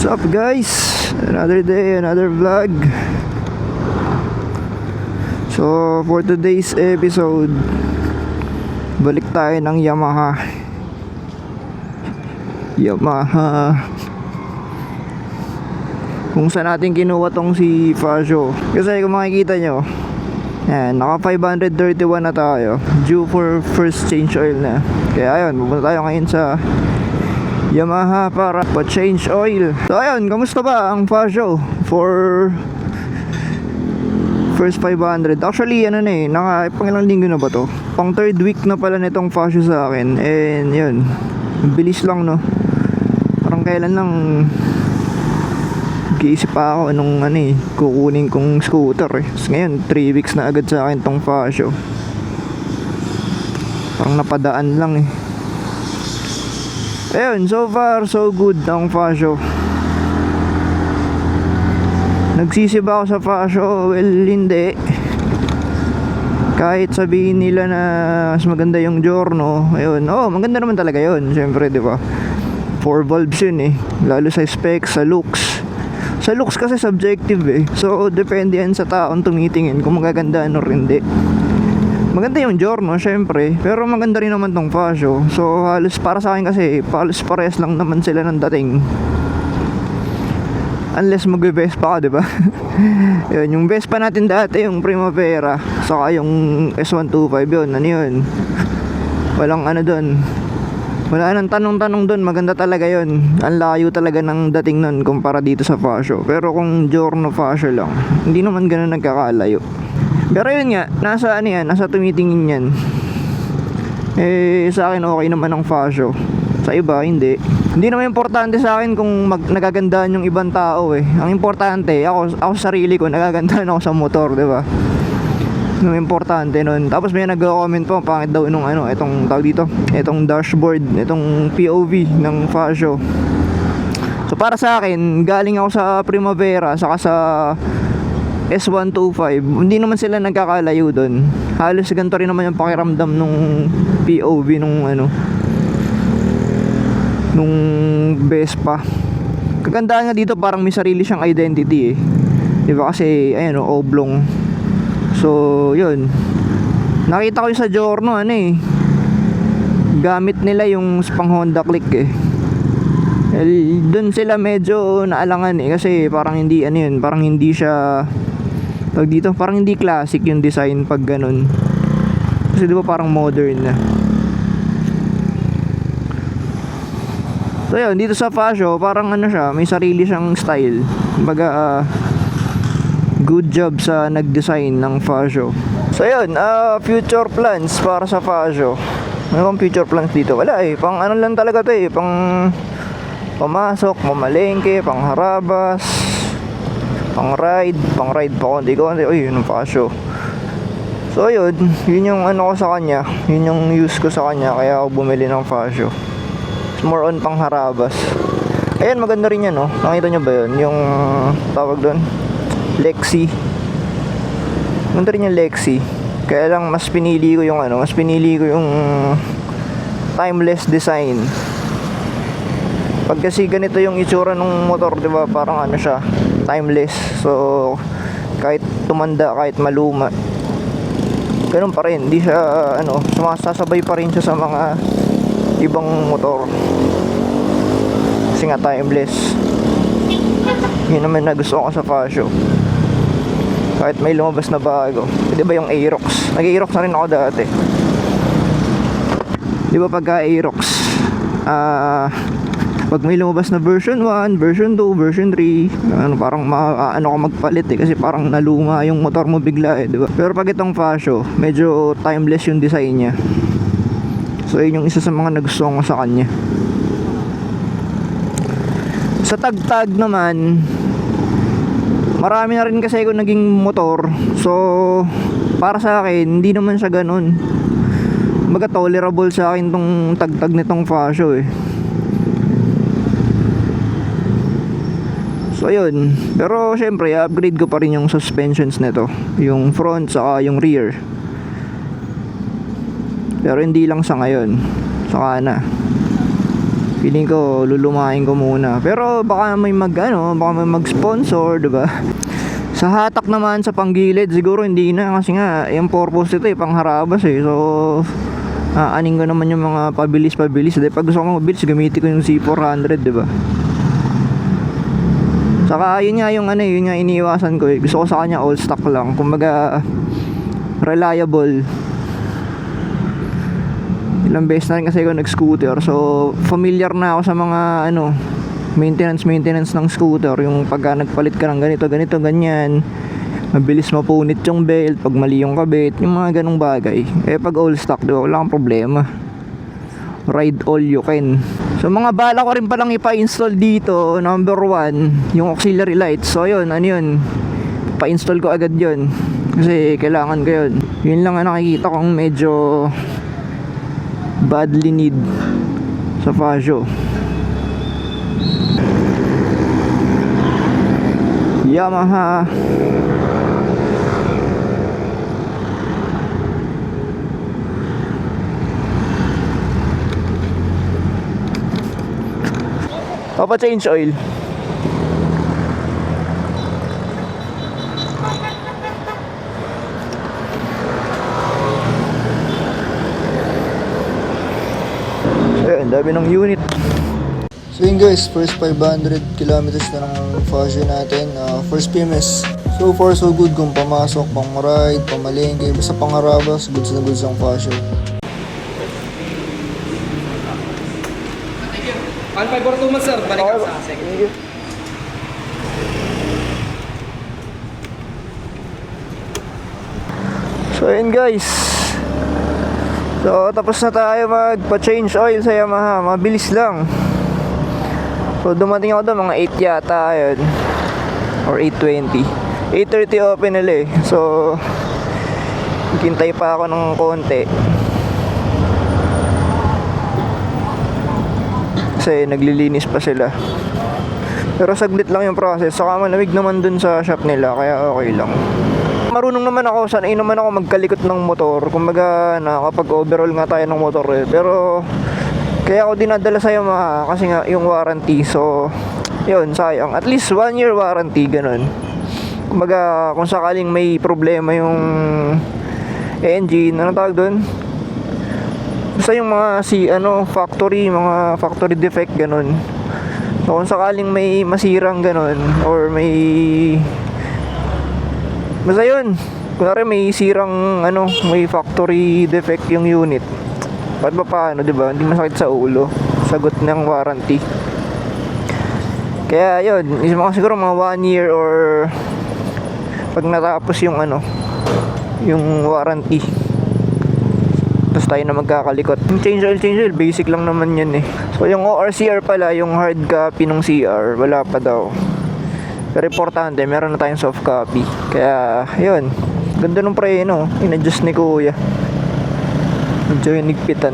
What's up guys? Another day, another vlog. So for today's episode, balik tayo ng Yamaha. Kung saan natin kinuha tong si Fasio. Kasi kung makikita nyo, yan, naka 531 na tayo. Due for first change oil na. Kaya ayun, pupunta tayo ngayon sa Yamaha para pa-change oil. So ayun, kamusta ba ang Fasio for first 500? Actually ano na pangilang linggo na ba to? Pang third week na pala nitong Fasio sa akin. And yun, bilis lang no. Parang kailan lang nag-iisip pa ako nung kukunin kong scooter So, ngayon 3 weeks na agad sa akin tong Fasio. Parang napadaan lang Ayun, so far so good ang Fasio. Nagsisiba ako sa Fasio? Well, hindi. Kahit sabihin nila na mas maganda yung Giorno, ayun, maganda naman talaga yun. Siyempre, di ba? 4 valves yun lalo sa specs, sa looks. Sa looks kasi subjective So, depende yan sa taong tumitingin kung magaganda or hindi. Maganda yung Giorno, syempre. Pero maganda rin naman tong Fasio. So, halos para sa akin kasi, halos parehas lang naman sila ng dating. Unless magbe-Vespa ka, diba? Yun, yung Vespa natin dati, yung Primavera. Saka yung S125, yun, yun. Walang dun. Wala nang tanong-tanong dun, maganda talaga yun. Ang layo talaga ng dating nun kumpara dito sa Fasio. Pero kung Giorno Fasio lang, hindi naman ganun nagkakalayo. Pero yun nga, nasa tumitingin yan. Sa akin okay naman ang Fasio. Sa iba, hindi. Hindi naman importante sa akin kung nagagandaan yung ibang tao Ang importante, ako sarili ko, nagagandaan ako sa motor, di ba? Yung importante nun. Tapos may nag-comment po, pangit daw nung itong tawag dito, itong dashboard, itong POV ng Fasio. So para sa akin, galing ako sa Primavera, saka sa S125, hindi naman sila nagkakalayo doon. Halos ganito rin naman yung pakiramdam nung POV nung Vespa. Kagandaan nga dito, parang may sarili siyang identity Diba kasi oblong. So yun, nakita ko yung sa Giorno gamit nila yung pang Honda Click Doon sila medyo naalangan kasi parang hindi parang hindi siya pag dito, parang hindi classic yung design pag ganun. Kasi diba parang modern na. So yun, dito sa Fasio, parang siya, may sarili siyang style. Kumbaga, good job sa nag-design ng Fasio. So yun, future plans para sa Fasio. Ano bang future plans dito? Wala pang lang talaga to pang pamasok, mamalengke, pang harabas, pang ride pa konti. Yun ang Fasio. So yun yung ko sa kanya, yun yung use ko sa kanya, kaya ako bumili ng Fasio. More on pang harabas. Ayan, maganda rin yan nakita nyo ba yun? Yung tawag doon, Lexi. Maganda rin yung Lexi. Kaya lang mas pinili ko yung timeless design. Pag kasi ganito yung itsura ng motor, diba, parang siya, timeless. So kahit tumanda, kahit maluma, ganun pa rin, hindi siya sumasabay pa rin siya sa mga ibang motor. Kasi nga timeless. Yun naman na gusto ko sa Fasio. Kahit may lumabas na bago. Di ba yung Aerox? Nag-Aerox na rin ako dati. Di ba pagka Aerox, pag may lumabas na version 1, version 2, version 3, parang ka magpalit kasi parang naluma yung motor mo bigla di ba? Pero pag itong Fasio, medyo timeless yung design niya. So yun yung isa sa mga nagustuhan ko sa kanya. Sa tagtag naman, marami na rin kasi ako naging motor. So para sa akin, hindi naman siya ganun. Baga tolerable sa akin tong tagtag nitong Fasio So yun. Pero syempre, upgrade ko pa rin yung suspensions nito, yung front saka yung rear. Pero hindi lang sa ngayon, saka na. Feeling ko lulumain ko muna. Pero baka may mag-sponsor, 'di ba? Sa hatak naman sa panggilid siguro hindi na kasi nga yung purpose nito pangharabas So aning ko naman yung mga pabilis. Dahil pag gusto ko mabilis gamitin ko yung C400, 'di ba? Saka yun nga iniiwasan ko Gusto ko sa kanya all stock lang. Kumbaga reliable. Ilang beses na rin kasi ako nag-scooter. So familiar na ako sa mga maintenance ng scooter. Yung pagka nagpalit ka ng ganito, ganyan, mabilis mapunit yung belt pag mali yung kabit, yung mga ganong bagay. Pag all stock, diba, wala kang problema. Ride all you can. So mga bala ko rin palang ipa-install dito. Number 1, yung auxiliary lights. So yun, pa-install ko agad yun kasi kailangan ko yun. Yun lang ang nakikita kong medyo badly need sa Fasio. Yamaha. Papa-change oil. Ayan, dami ng unit. So yun guys, first 500 kilometers na ng Fasio natin. First PMS. So far so good kung pamasok, pang ride, pamalengke, basta pangharabas, goods na goods ang Fasio. Alpay for 2 months sir, balik ka sa second. Thank you. So yun guys. So tapos na tayo magpa-change oil sa Yamaha. Mabilis lang. So dumating ako doon mga 8 yata yun. Or 8:20. 8:30 open nila So hintay pa ako ng konti. Kasi naglilinis pa sila. Pero saglit lang yung process. Saka malamig naman dun sa shop nila. Kaya okay lang. Marunong naman ako, sanay naman ako magkalikot ng motor. Kumbaga nakapag-overall nga tayo ng motor Pero kaya ako dinadala sa Yamaha kasi nga yung warranty. So yun, sayang. At least 1 year warranty, ganun. Kumbaga kung sakaling may problema yung engine, anong tawag doon? Basta yung mga mga factory defect, ganun. So kung sakaling may masirang ganun or basta yun, kunwari may sirang may factory defect yung unit, paano, diba? Hindi masakit sa ulo, sagot ng warranty. Kaya yun, siguro mga 1 year or pag natapos yung yung warranty, tapos tayo na magkakalikot. Yung change oil, basic lang naman yan So yung ORCR pala, yung hard copy ng CR, wala pa daw. Pero importante, meron na tayong soft copy. Kaya yun, ganda nung preno, in-adjust ni kuya. Medyo hinigpitan.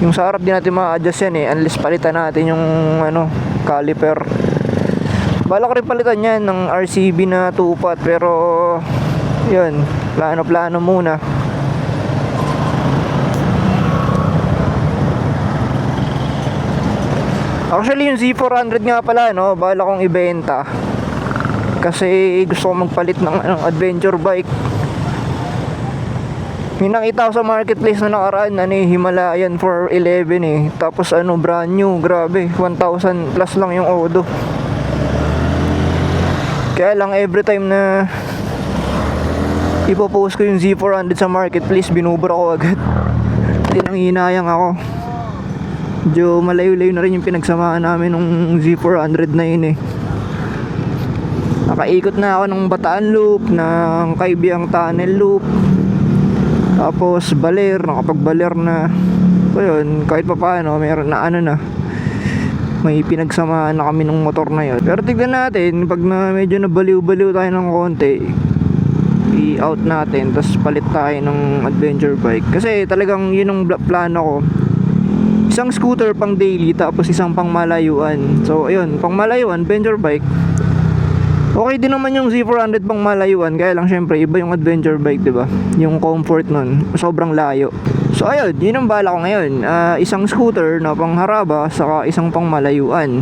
Yung sa harap di natin ma-adjust yan unless palitan natin yung caliper. Balak rin palitan yan ng RCB na 2-pot. Pero yun, plano muna. Actually yung Z400 nga pala bala kong ibenta. Kasi gusto ko magpalit ng adventure bike. May nakita ko sa marketplace na nakaraan Himalayan 411 Tapos brand new, grabe 1,000 plus lang yung odo. Kaya lang every time na ipopost ko yung Z400 sa marketplace, binubura ko agad. Tinanghinayang ako. Medyo malayo-layo na rin yung pinagsamaan namin ng Z400 na yun Nakaikot na ako ng Bataan Loop, ng Kaibiyang Tunnel Loop, tapos Baler, nakapag-Baler na. So yun, kahit pa paano, meron na may pinagsamaan na kami ng motor na yun. Pero tignan natin, pag medyo nabaliw-baliw tayo ng konti, i-out natin, tapos palit tayo ng adventure bike. Kasi talagang yun ang plano ko. Isang scooter pang daily, tapos isang pang malayuan. So ayun, pang malayuan, adventure bike. Okay din naman yung Z400 pang malayuan, kaya lang syempre iba yung adventure bike, 'di ba? Yung comfort nun, sobrang layo. So ayun, yun ang bala ko ngayon. Isang scooter na pangharaba saka isang pang malayuan.